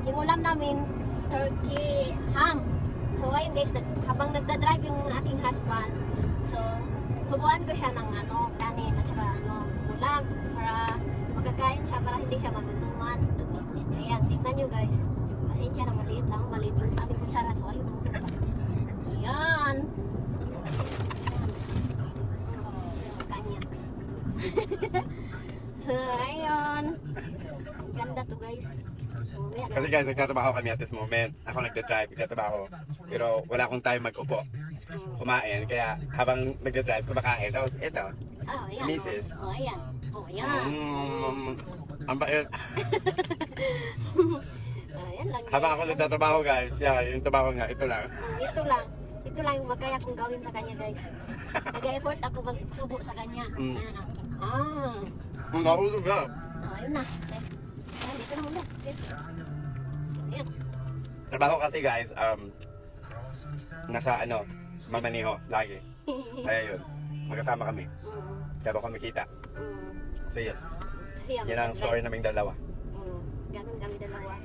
yung ulam namin, turkey ham. So ayun guys, habang nagda-drive yung aking husband, so subuan ko siya ng kanin at saka ulam para magkakain siya, para hindi siya magutuman. Ayan, tignan nyo guys. Pasensya na, maliit lang yung aming kutsara. So ayun ang lupa. Ayan. Kanya. Ayun. Ganda to guys. Kasi guys, nagtatrabaho kami at this moment. Ako nagda-drive, nagtatrabaho. Pero wala akong time mag-upo, kumain. Kaya habang nagda-drive, kumakain. Tapos ito, si Mrs. Ayan. Ayan. Ang bait. Ayan lang. Habang ako nagtatrabaho guys, yung trabaho nga, ito lang. Ito lang. Ito lang yung magkaya kong gawin sa kanya guys. Nag-effort ako magsubo sa kanya. Ayan na. Ang nahulog ka. Ayun na. Ayan, dito na muna. So, ayan. Trabaho kasi guys, nasa mamaniho, lagi. Kaya yun, magkasama kami. Kaya ako kumikita. So yun, Siya, yan ang story naming dalawa. Ganon kami dalawa.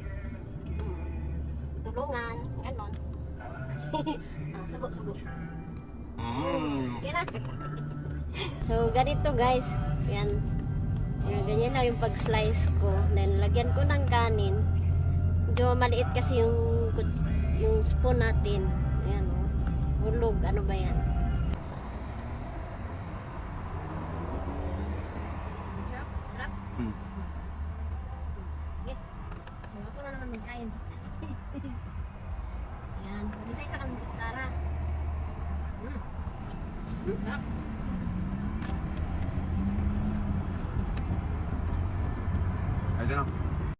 Tulungan, ganon. Subo. Yan na. So, ganito guys. Yan. Ganyan na yung pag-slice ko. Then, lagyan ko ng kanin. Medyo maliit kasi yung spoon natin. Ayan o. Hulog. Ano ba yan? Sarap? Okay. So, ako na naman magkain. Ayan. Mag-isa ka ng kutsara. Sarap. I don't know.